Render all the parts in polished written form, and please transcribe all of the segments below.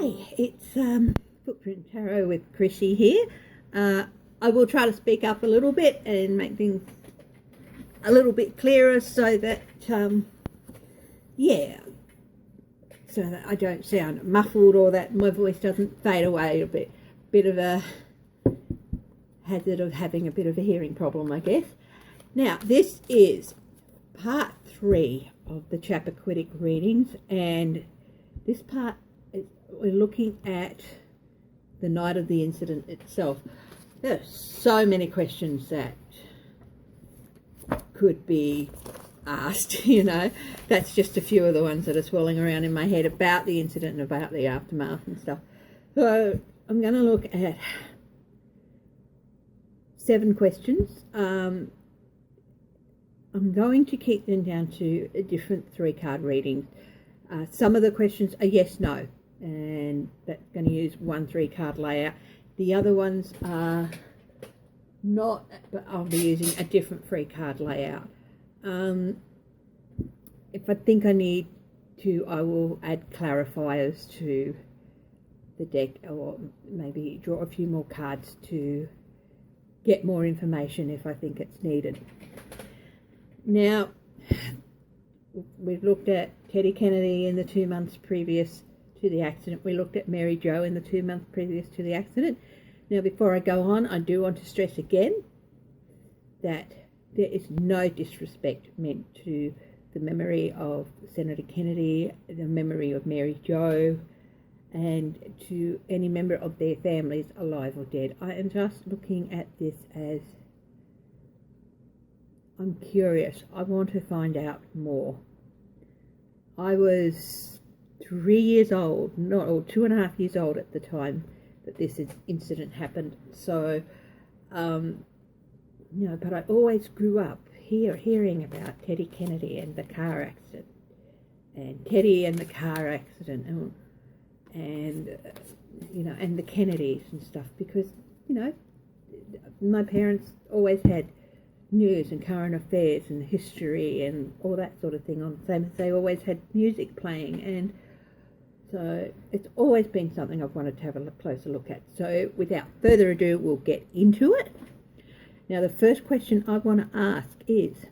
Okay, it's Footprint Tarot with Chrissy here. I will try to speak up a little bit and make things a little bit clearer so that, so that I don't sound muffled or that my voice doesn't fade away a bit of a hazard of having a bit of a hearing problem, I guess. Now, this is part 3 of the Chappaquiddick readings, and this part we're looking at the night of the incident itself. There are so many questions that could be asked, you know. That's just a few of the ones that are swirling around in my head about the incident and about the aftermath and stuff. So I'm going to look at 7 questions. I'm going to keep them down to a different 3-card readings. Some of the questions are yes, no, and that's going to use one 3-card layout. The other ones are not, but I'll be using a different 3-card layout. If I think I need to, I will add clarifiers to the deck, or maybe draw a few more cards to get more information if I think it's needed. Now, we've looked at Teddy Kennedy in the 2 months previous to the accident. We looked at Mary Jo in the 2 months previous to the accident. Now, before I go on, I do want to stress again that there is no disrespect meant to the memory of Senator Kennedy, the memory of Mary Jo, and to any member of their families, alive or dead. I am just looking at this as, I'm curious. I want to find out more. I was 3 years old, or 2.5 years old at the time that this incident happened. So, you know, but I always grew up hearing about Teddy Kennedy and the car accident, and Teddy and the car accident, and you know, and the Kennedys and stuff, because, you know, my parents always had news and current affairs and history and all that sort of thing on, same as they always had music playing, and so it's always been something I've wanted to have a closer look at. So without further ado, we'll get into it. Now, the first question I want to ask is,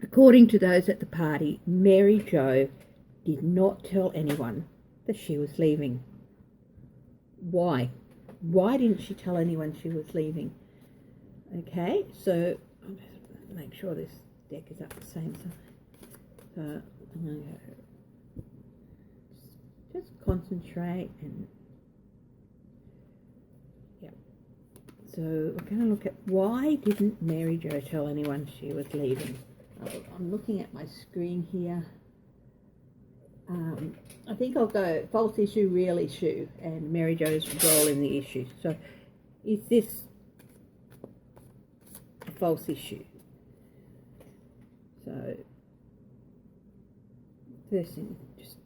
according to those at the party, Mary Jo did not tell anyone that she was leaving. Why? Why didn't she tell anyone she was leaving? Okay, so I'll just make sure this deck is up the same side. So I'm going to just concentrate and, yeah. So we're going to look at, why didn't Mary Jo tell anyone she was leaving? I'm looking at my screen here. I think I'll go false issue, real issue, and Mary Jo's role in the issue. So is this a false issue? So first thing, just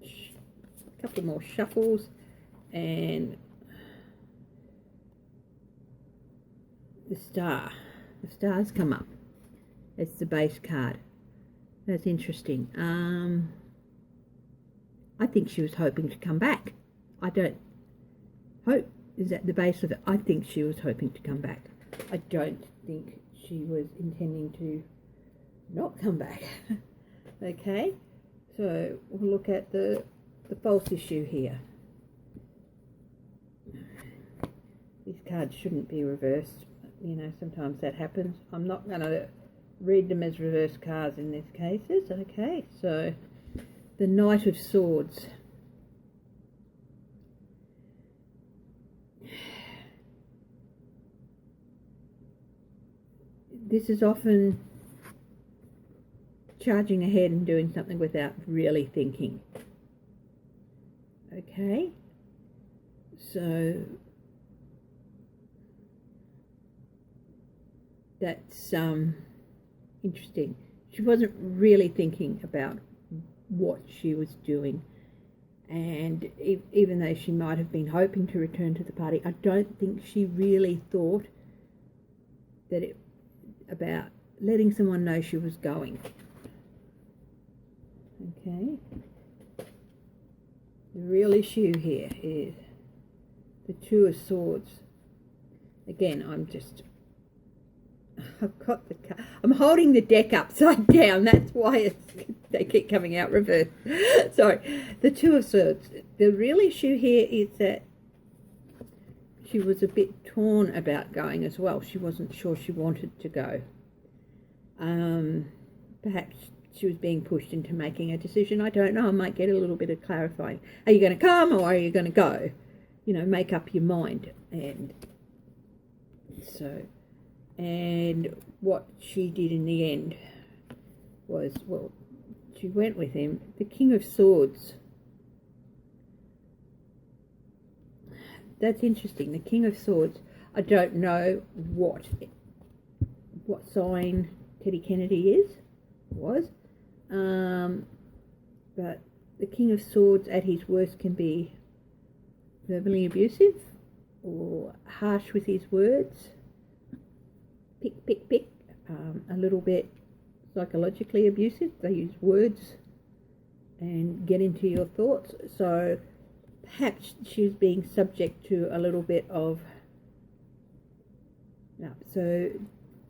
a couple more shuffles, and the stars come up. It's the base card. That's interesting. I think she was hoping to come back. I don't hope is at the base of it. I think she was hoping to come back. I don't think she was intending to not come back. Okay, so we'll look at the false issue here. These cards shouldn't be reversed. You know, sometimes that happens. I'm not going to read them as reverse cards in these cases. Okay, so the Knight of Swords. This is often charging ahead and doing something without really thinking. Okay, so that's interesting. She wasn't really thinking about what she was doing, and even though she might have been hoping to return to the party, I don't think she really thought that about letting someone know she was going. Okay, The real issue here is the Two of Swords. Again, I'm holding the deck upside down. That's why they keep coming out reversed. Sorry. The Two of Swords. The real issue here is that she was a bit torn about going as well. She wasn't sure she wanted to go. Perhaps she was being pushed into making a decision. I don't know. I might get a little bit of clarifying. Are you going to come or are you going to go? You know, make up your mind. And what she did in the end was, well, she went with him. The King of Swords. That's interesting. The King of Swords. I don't know what sign Teddy Kennedy was. But the King of Swords at his worst can be verbally abusive or harsh with his words. Pick. A little bit psychologically abusive. They use words and get into your thoughts. So perhaps she was being subject to a little bit of... So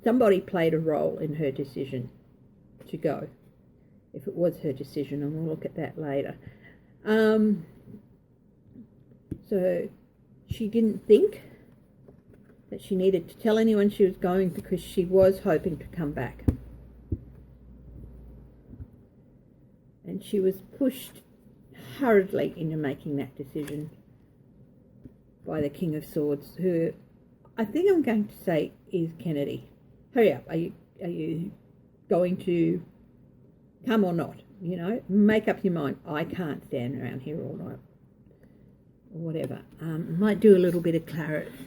somebody played a role in her decision to go, if it was her decision, and we'll look at that later. So she didn't think that she needed to tell anyone she was going because she was hoping to come back. And she was pushed hurriedly into making that decision by the King of Swords, who I think I'm going to say is Kennedy. Hurry up, are you going to come or not? You know, make up your mind. I can't stand around here all night. Or whatever. Might do a little bit of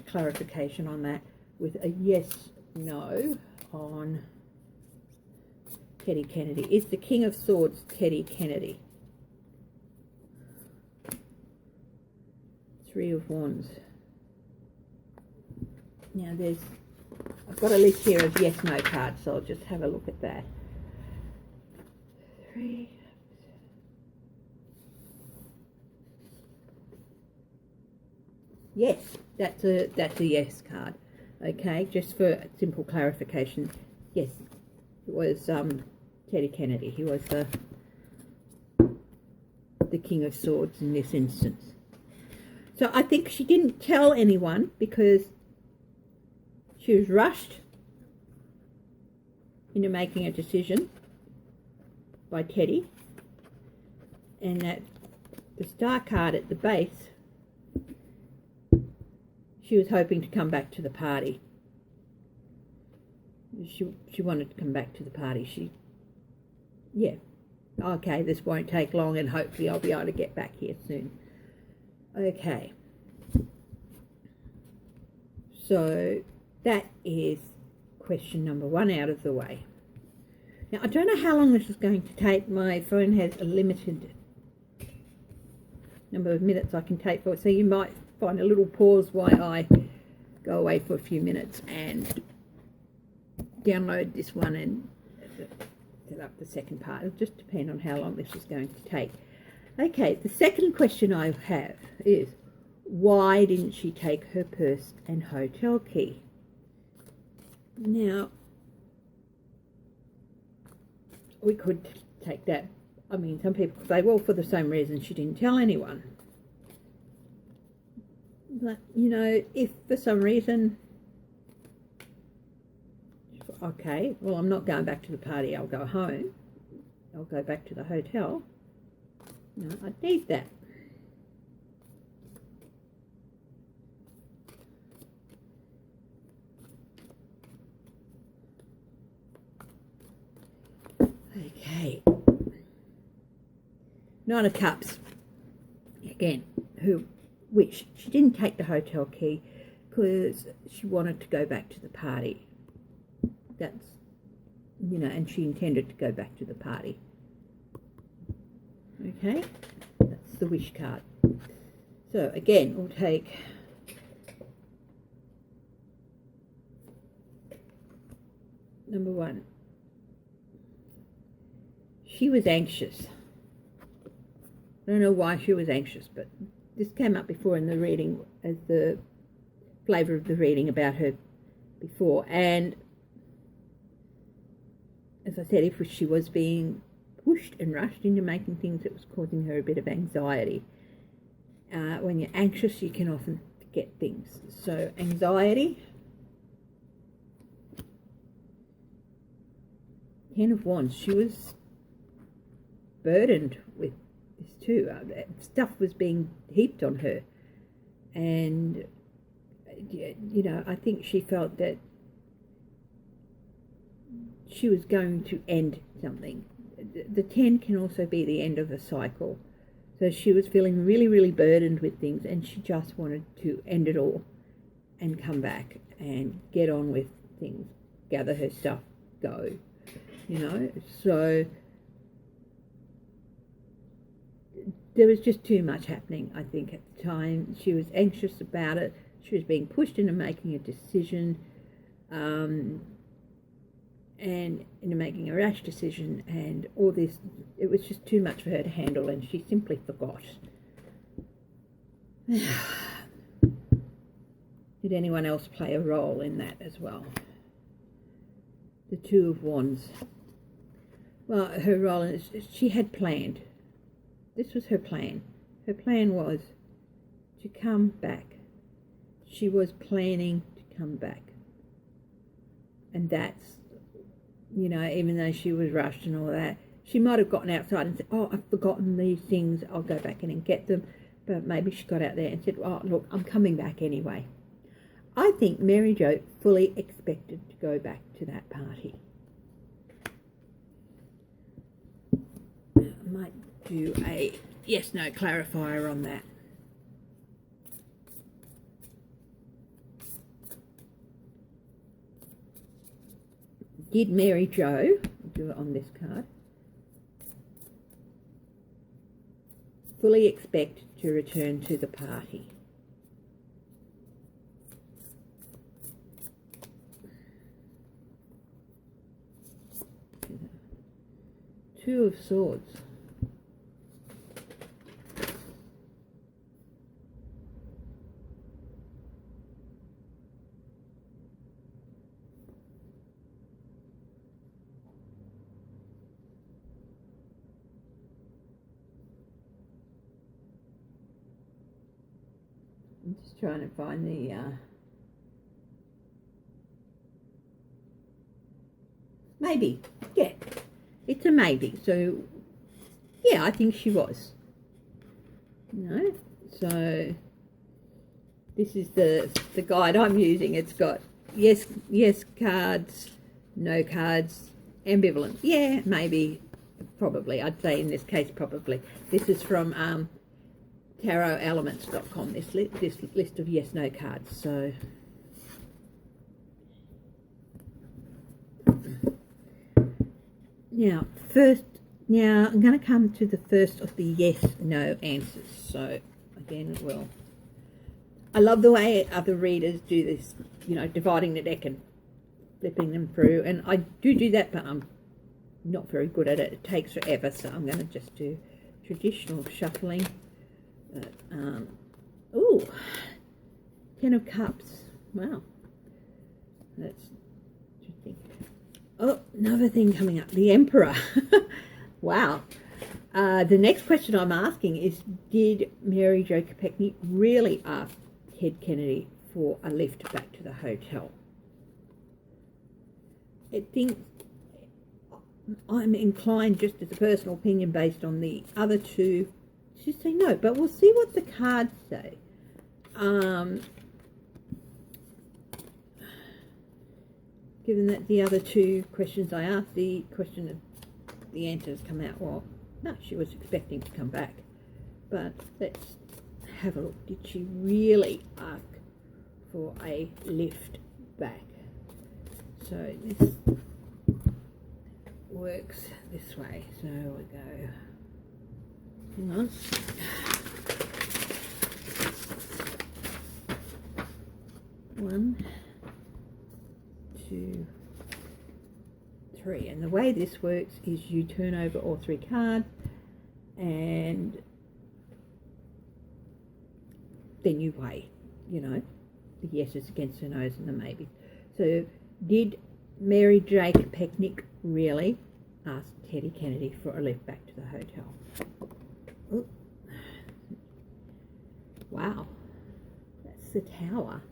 clarification on that with a yes/no on Teddy Kennedy. Is the King of Swords Teddy Kennedy? Three of Wands. Now I've got a list here of yes/no cards, so I'll just have a look at that. Three. Yes, that's a yes card. Okay, just for simple clarification. Yes, it was Teddy Kennedy. He was the King of Swords in this instance. So I think she didn't tell anyone because she was rushed into making a decision by Teddy, and that the star card at the base, she was hoping to come back to the party. She wanted to come back to the party. Okay, this won't take long and hopefully I'll be able to get back here soon. Okay. So that is question number 1 out of the way. Now, I don't know how long this is going to take. My phone has a limited number of minutes I can take for it, so you might find a little pause while I go away for a few minutes and download this one and set up the second part. It'll just depend on how long this is going to take. Okay, the second question I have is, why didn't she take her purse and hotel key? Now, we could take that. I mean, some people say, well, for the same reason she didn't tell anyone. But, you know, if for some reason, okay, well, I'm not going back to the party, I'll go home. I'll go back to the hotel. No, I need that. Okay. Nine of Cups. Again, which she didn't take the hotel key because she wanted to go back to the party. That's, you know, and she intended to go back to the party. Okay, that's the wish card. So again, we'll take number 1. She was anxious. I don't know why she was anxious, but this came up before in the reading as the flavour of the reading about her before. And as I said, if she was being pushed and rushed into making things, it was causing her a bit of anxiety. When you're anxious, you can often forget things. So anxiety. 10 of Wands. She was burdened with this too. Stuff was being heaped on her. And, you know, I think she felt that she was going to end something. The 10 can also be the end of a cycle. So she was feeling really, really burdened with things, and she just wanted to end it all and come back and get on with things, gather her stuff, go, you know. So there was just too much happening, I think, at the time. She was anxious about it. She was being pushed into making a decision, and into making a rash decision, and all this. It was just too much for her to handle, and she simply forgot. Did anyone else play a role in that as well? The 2 of Wands. Well, her role is she had planned. This was her plan. Her plan was to come back. She was planning to come back. And that's, you know, even though she was rushed and all that, she might have gotten outside and said, oh, I've forgotten these things, I'll go back in and get them. But maybe she got out there and said, oh, look, I'm coming back anyway. I think Mary Jo fully expected to go back to that party. I might do a yes-no clarifier on that. Did Mary Jo, do it on this card, fully expect to return to the party? Two of Swords. I'm just trying to find the maybe. Yeah, it's a maybe. So yeah, I think she was. No, so this is the guide I'm using. It's got yes cards, no cards, ambivalent. Yeah, maybe, probably. I'd say in this case probably. This is from tarotelements.com, this list of yes-no cards. So now I'm going to come to the first of the yes-no answers. So again, well, I love the way other readers do this, you know, dividing the deck and flipping them through, and I do that, but I'm not very good at it. It takes forever, so I'm going to just do traditional shuffling. But, ooh, 10 of Cups. Wow, that's interesting. Oh, another thing coming up, the Emperor. Wow. The next question I'm asking is, did Mary Jo Chappaquiddick really ask Ted Kennedy for a lift back to the hotel? I think I'm inclined, just as a personal opinion based on the other two, to say no, but we'll see what the cards say. Given that the other two questions I asked, the question of the answers come out, well, no, she was expecting to come back. But let's have a look. Did she really ask for a lift back? So this works this way. So we go, hang on. One, two, three. And the way this works is you turn over all three cards, and then you weigh, you know, the yeses against the noes and the maybes. So did Mary Chappaquiddick really ask Teddy Kennedy for a lift back to the hotel? Ooh. Wow, that's the Tower.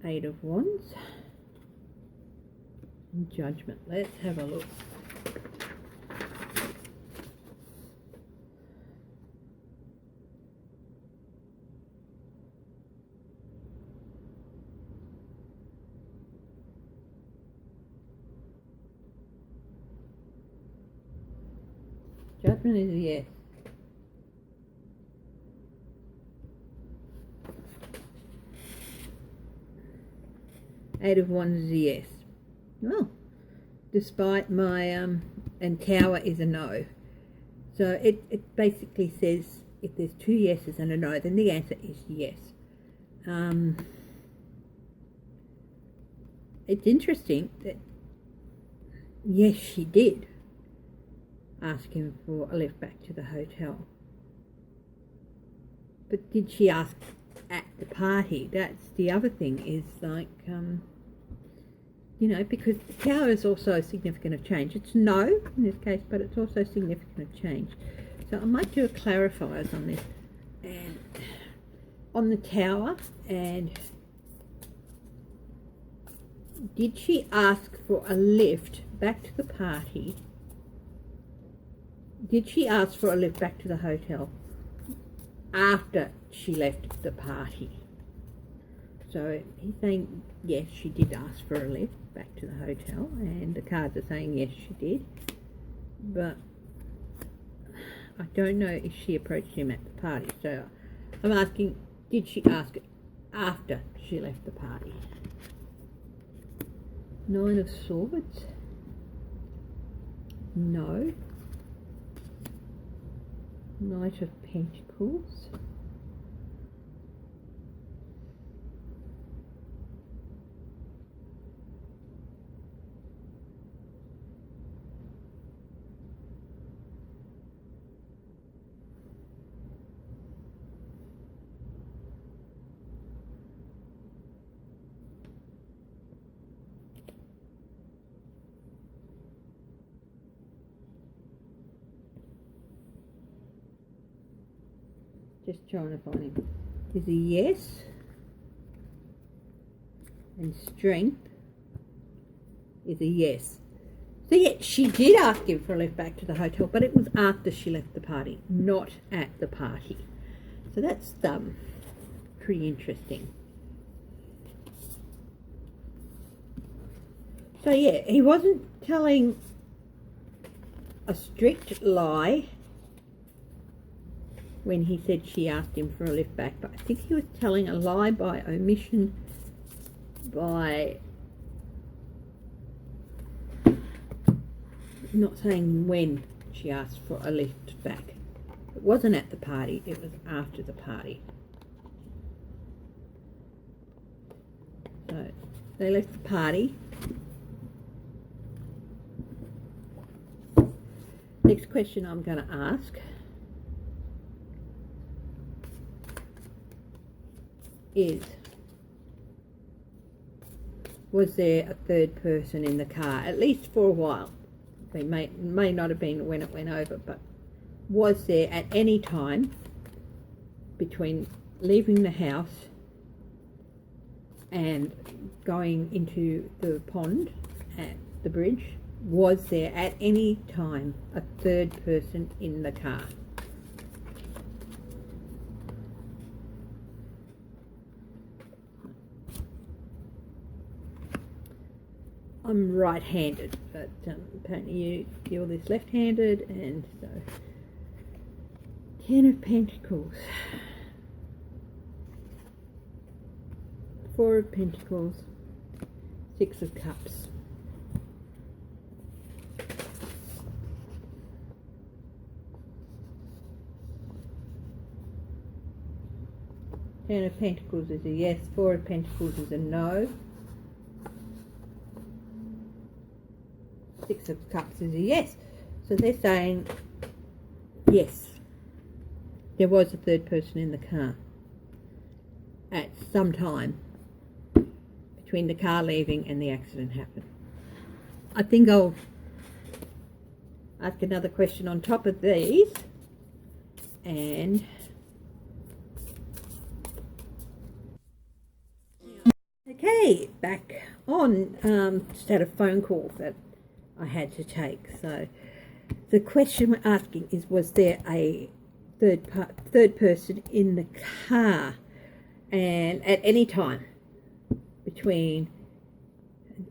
8 of Wands and Judgment. Let's have a look. Judgment is a yes. Eight of Wands is a yes. Well, despite my and Tower is a no. So it basically says if there's 2 yeses and a no, then the answer is yes. It's interesting that yes, she did ask him for a lift back to the hotel. But did she ask at the party? That's the other thing, is like, you know, because the Tower is also significant of change. It's no in this case, but it's also significant of change. So I might do a clarifiers on this, and on the Tower, and did she ask for a lift back to the party? Did she ask for a lift back to the hotel after she left the party? So he's saying yes, she did ask for a lift back to the hotel, and the cards are saying yes, she did. But I don't know if she approached him at the party. So I'm asking, did she ask it after she left the party? 9 of Swords. No. Knight of Pentacles. Just trying to find him. Is a yes. And Strength is a yes. So yeah, she did ask him for a lift back to the hotel, but it was after she left the party, not at the party. So that's pretty interesting. So yeah, he wasn't telling a strict lie when he said she asked him for a lift back, but I think he was telling a lie by omission, by not saying when she asked for a lift back. It wasn't at the party, it was after the party. So they left the party. Next question I'm going to ask is, was there a third person in the car, at least for a while? They may not have been when it went over, but was there at any time between leaving the house and going into the pond at the bridge, was there at any time a third person in the car? I'm right-handed, but apparently you're this left-handed, and so 10 of Pentacles, 4 of Pentacles, 6 of Cups. Ten of Pentacles is a yes, 4 of Pentacles is a no. 6 of Cups is a yes. So they're saying yes. there was a third person in the car at some time between the car leaving and the accident happened. I think I'll ask another question on top of these, and okay, back on. Just had a phone call that I had to take. So the question we're asking is, was there a third person in the car, and at any time between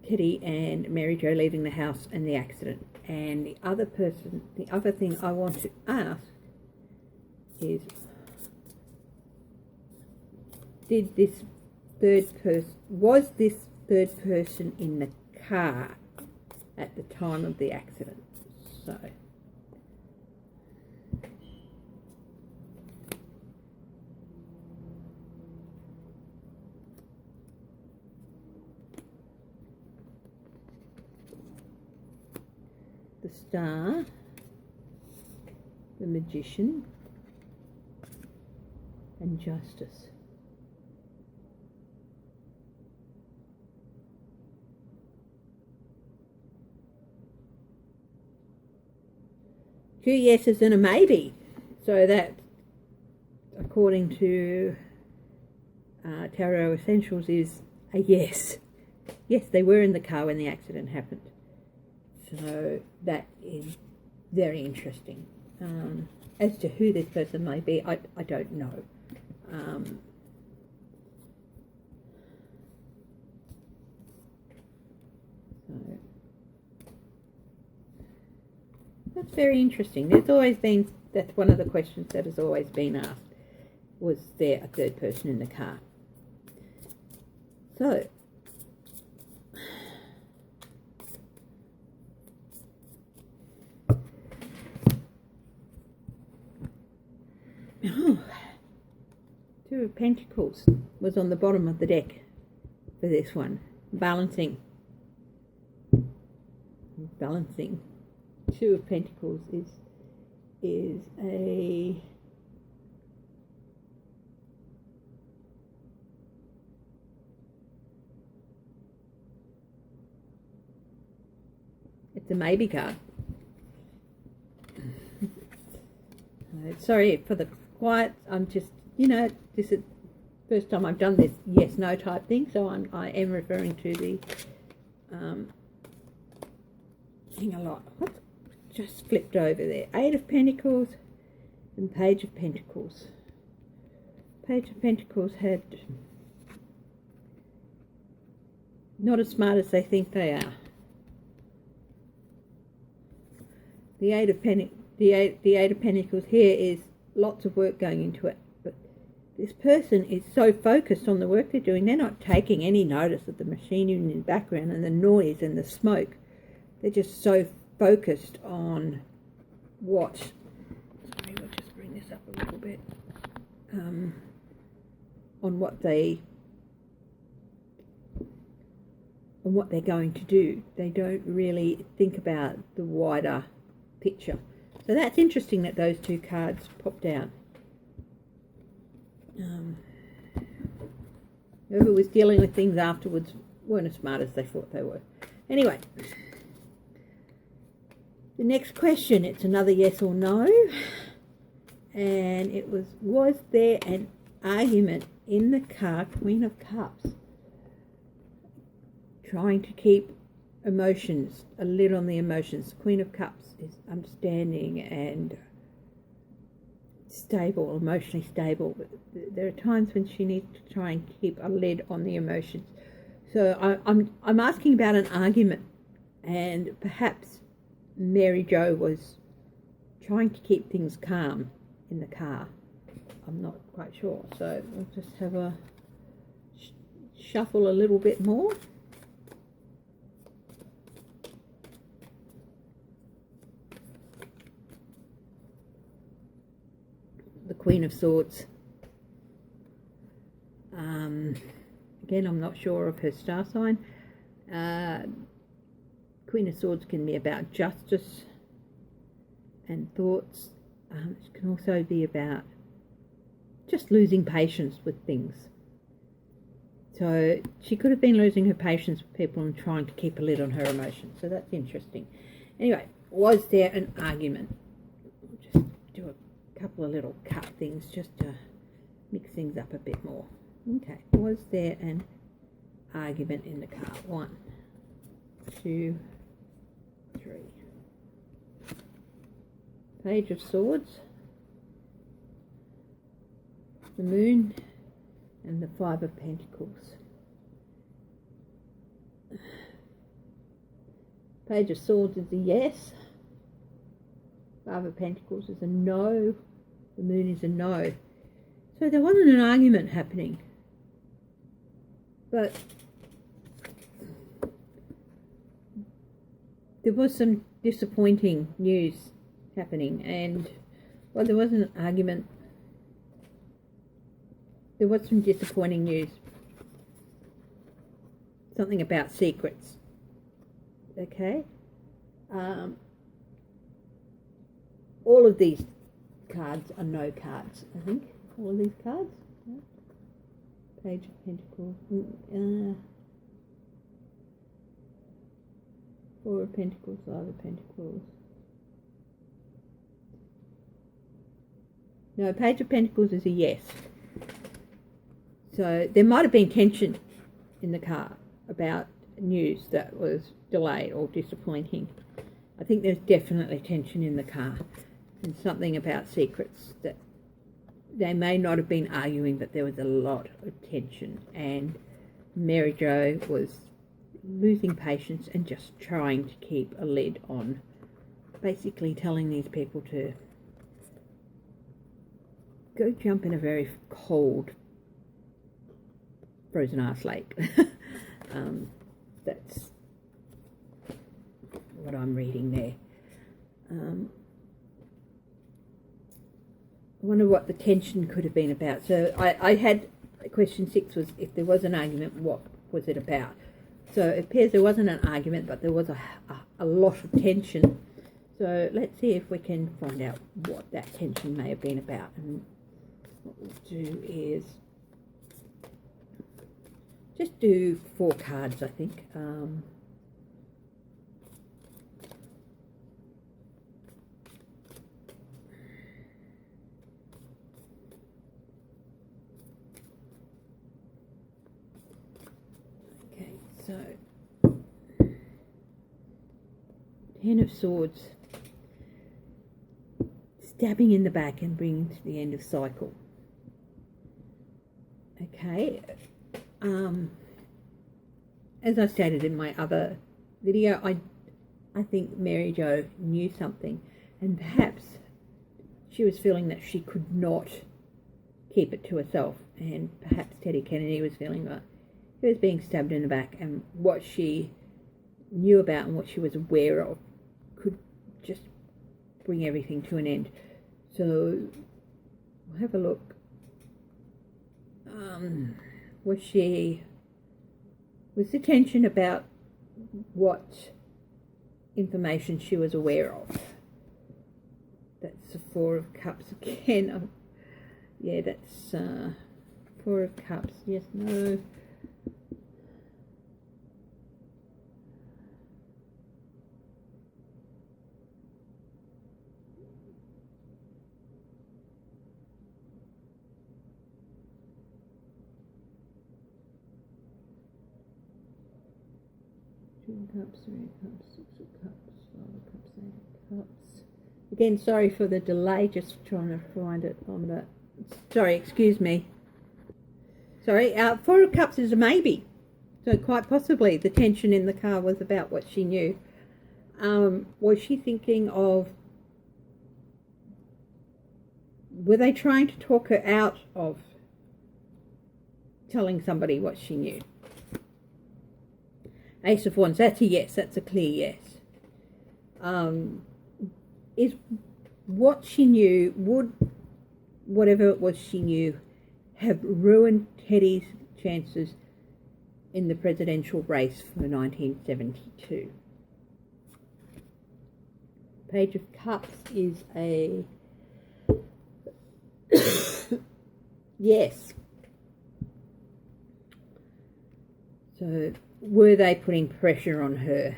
Kitty and Mary Jo leaving the house and the accident? And the other thing I want to ask is, was this third person in the car at the time of the accident? So the Star, the Magician, and Justice. Two yeses and a maybe. So that, according to Tarot Essentials, is a yes. Yes, they were in the car when the accident happened. So that is very interesting. As to who this person may be, I don't know. So that's very interesting. That's one of the questions that has always been asked. Was there a third person in the car? So Two of Pentacles was on the bottom of the deck for this one. Balancing. Two of Pentacles is a it's a maybe card. Sorry for the quiet. I'm just, this is the first time I've done this yes no type thing, so I am referring to the thing a lot. What's just flipped over there? Eight of Pentacles and Page of Pentacles. Page of Pentacles had not as smart as they think they are. The Eight of Pentacles here is lots of work going into it, but this person is so focused on the work they're doing, they're not taking any notice of the machinery in the background and the noise and the smoke. They're just so focused on what, sorry, we'll just bring this up a little bit, on what they're going to do. They don't really think about the wider picture. So that's interesting that those two cards popped out. Whoever was dealing with things afterwards weren't as smart as they thought they were. Anyway, the next question, it's another yes or no. And it was there an argument in the car? Queen of Cups. Trying to keep emotions, a lid on the emotions. Queen of Cups is understanding and stable, emotionally stable, but there are times when she needs to try and keep a lid on the emotions. So I'm asking about an argument, and perhaps Mary Jo was trying to keep things calm in the car. I'm not quite sure, so we'll just have a shuffle a little bit more. The Queen of Swords. Again, I'm not sure of her star sign. Queen of Swords can be about justice and thoughts. It can also be about just losing patience with things. So she could have been losing her patience with people and trying to keep a lid on her emotions. So that's interesting. Anyway, was there an argument? I'll just do a couple of little cut things just to mix things up a bit more. Okay, was there an argument in the car? 1, 2, 3. Page of Swords, the Moon, and the 5 of Pentacles. Page of Swords is a yes. 5 of Pentacles is a no. The Moon is a no. So there wasn't an argument happening. But there was some disappointing news happening, and well, there wasn't an argument. There was some disappointing news. Something about secrets. Okay. All of these cards are no cards, I think. All of these cards. Yeah. Page of Pentacles. 4 of Pentacles, 5 of Pentacles. No, Page of Pentacles is a yes. So there might have been tension in the car about news that was delayed or disappointing. I think there's definitely tension in the car, and something about secrets that they may not have been arguing, but there was a lot of tension, and Mary Jo was losing patience and just trying to keep a lid on, basically telling these people to go jump in a very cold frozen ass lake. That's what I'm reading there. I wonder what the tension could have been about. So I had question 6 was, if there was an argument, what was it about? So it appears there wasn't an argument, but there was a lot of tension. So let's see if we can find out what that tension may have been about. And what we'll do is just do 4 cards, I think. Okay, so 10 of Swords, stabbing in the back and bringing to the end of cycle. Okay. As I stated in my other video, I think Mary Jo knew something, and perhaps she was feeling that she could not keep it to herself, and perhaps Teddy Kennedy was feeling that he was being stabbed in the back, and what she knew about and what she was aware of could just bring everything to an end. So we'll have a look. Was the tension about what information she was aware of? That's the 4 of Cups again. Yeah, that's 4 of Cups. Yes, no. Cups, 3 of Cups, 6 of Cups, 5 of Cups, 8 of Cups. Again, sorry for the delay, just trying to find it. Sorry, excuse me. Sorry, 4 of Cups is a maybe. So quite possibly the tension in the car was about what she knew. Was she thinking of, were they trying to talk her out of telling somebody what she knew? Ace of Wands, that's a yes, that's a clear yes. Is what she knew, would whatever it was she knew have ruined Teddy's chances in the presidential race for 1972? Page of Cups is a Yes. So, were they putting pressure on her?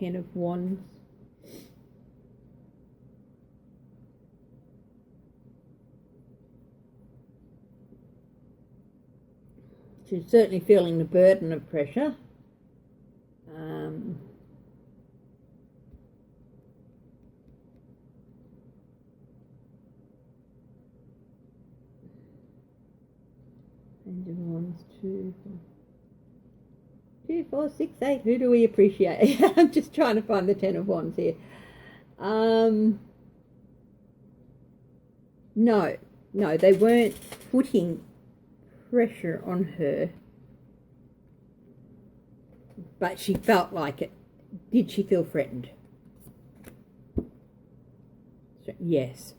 Ten of Wands. She's certainly feeling the burden of pressure. And of Wands, 2, 4, 6, 8. Who do we appreciate? I'm just trying to find the Ten of Wands here. No, they weren't putting pressure on her, but she felt like it. Did she feel threatened? Yes.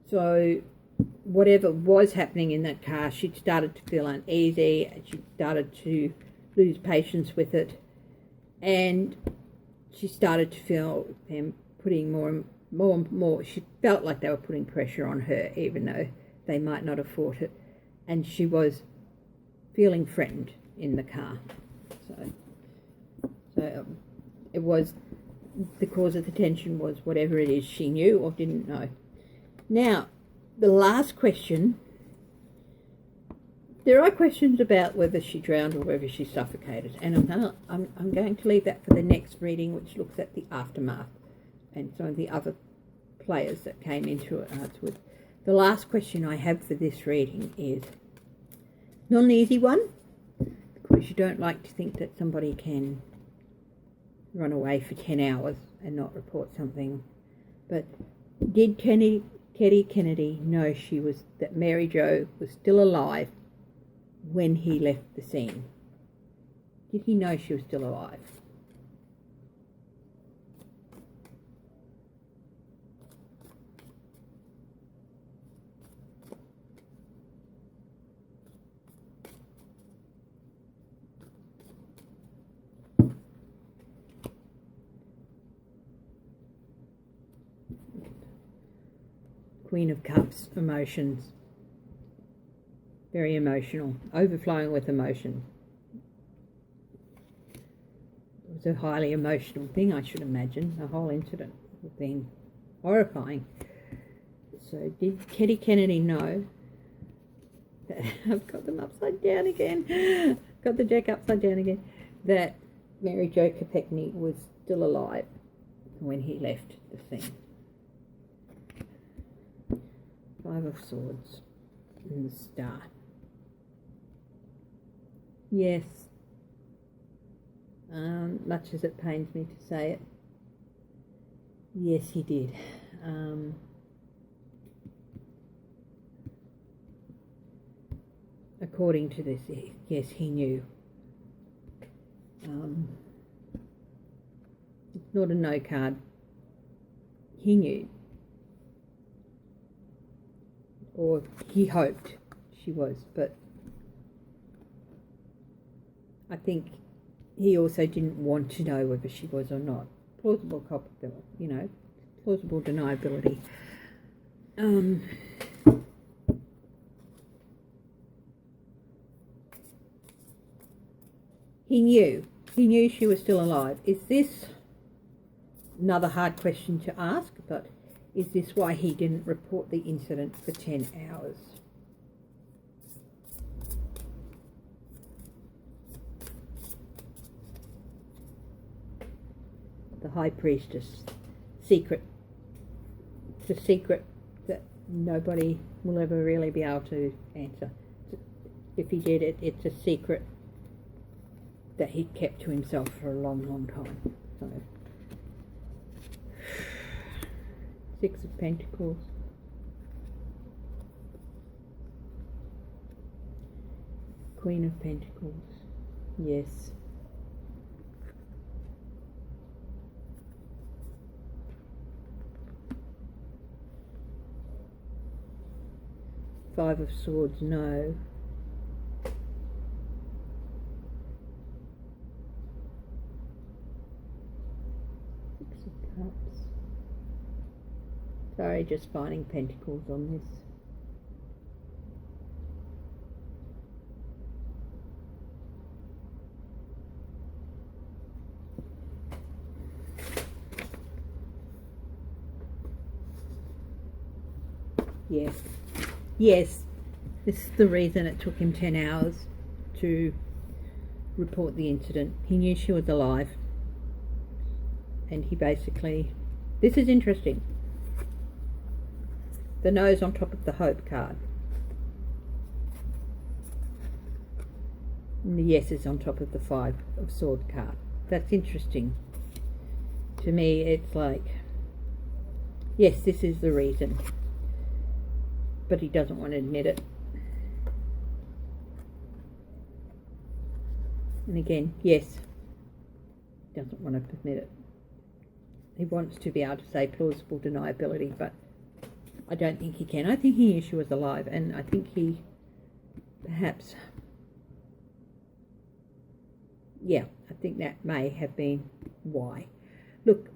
So whatever was happening in that car, she started to feel uneasy, and she started to lose patience with it, and she started to feel them putting more and more. She felt like they were putting pressure on her, even though they might not have fought it, and she was feeling threatened in the car. So it was, the cause of the tension was whatever it is she knew or didn't know. Now, the last question, there are questions about whether she drowned or whether she suffocated, and I'm going to leave that for the next reading, which looks at the aftermath and some of the other players that came into it afterwards. The last question I have for this reading is not an easy one, because you don't like to think that somebody can run away for 10 hours and not report something. But did Teddy Kennedy know that Mary Jo was still alive when he left the scene? Did he know she was still alive? Queen of Cups, emotions. Very emotional, overflowing with emotion. It was a highly emotional thing, I should imagine. The whole incident would have been horrifying. So did Teddy Kennedy know that I've got them upside down again. Got the deck upside down again. That Mary Jo Chappaquiddick was still alive when he left the scene. 5 of Swords and the Star. Yes. Much as it pains me to say it, yes, he did. According to this, yes, he knew. It's not a no card. He knew. Or he hoped she was, but I think he also didn't want to know whether she was or not. Plausible culpability, plausible deniability. He knew she was still alive. Is this another hard question to ask, but is this why he didn't report the incident for 10 hours? The High Priestess. Secret. It's a secret that nobody will ever really be able to answer. If he did it, it's a secret that he kept to himself for a long, long time. So, 6 of Pentacles. Queen of Pentacles. Yes. Five of Swords, no. Cups. Sorry, just finding pentacles on this. Yes, yes, this is the reason it took him 10 hours to report the incident. He knew she was alive, and he basically, this is interesting, the nose on top of the hope card, and the yes is on top of the 5 of sword card. That's interesting. To me, it's like, yes, this is the reason, but he doesn't want to admit it. And again, yes, he doesn't want to admit it. He wants to be able to say plausible deniability, but I don't think he can. I think he knew she was alive, and I think he perhaps, yeah, I think that may have been why. Look,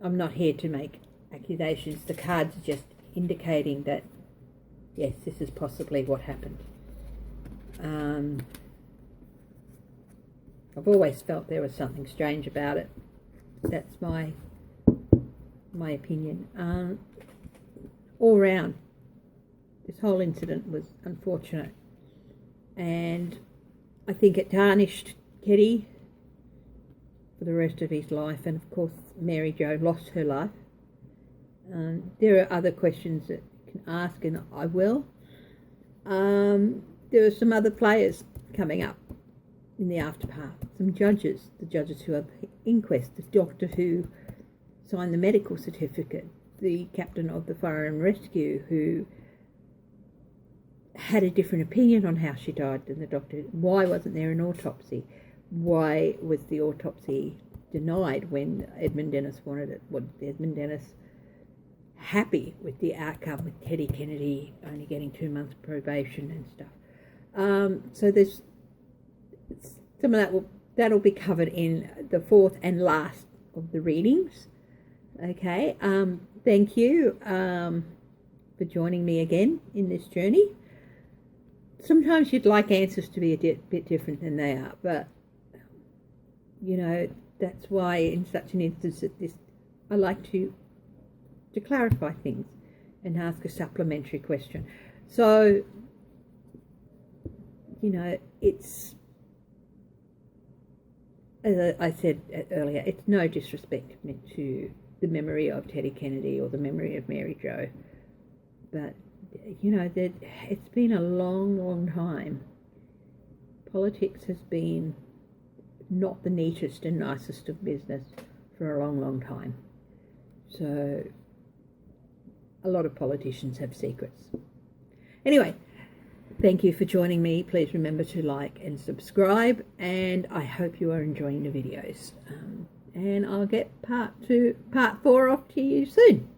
I'm not here to make accusations. The cards are just indicating that, yes, this is possibly what happened. I've always felt there was something strange about it. That's my opinion. All round, this whole incident was unfortunate, and I think it tarnished Teddy for the rest of his life, and of course Mary Jo lost her life. There are other questions that you can ask, and I will. There are some other players coming up in the afterpath, some judges, the judges who are the inquest, the doctor who signed the medical certificate, the captain of the fire and rescue who had a different opinion on how she died than the doctor. Why wasn't there an autopsy? Why was the autopsy denied when Edmund Dennis wanted it? Was Edmund Dennis happy with the outcome, with Teddy Kennedy only getting 2 months probation and stuff? So there's some of that'll be covered in the 4th and last of the readings. Okay, thank you for joining me again in this journey. Sometimes you'd like answers to be a bit different than they are, but you know, that's why in such an instance as this, I like to clarify things and ask a supplementary question. So, you know, it's, as I said earlier, it's no disrespect to the memory of Teddy Kennedy or the memory of Mary Jo, but you know, that it's been a long time. Politics has been not the neatest and nicest of business for a long time. So a lot of politicians have secrets. Anyway, thank you for joining me. Please remember to like and subscribe, and I hope you are enjoying the videos. And I'll get part 4 off to you soon.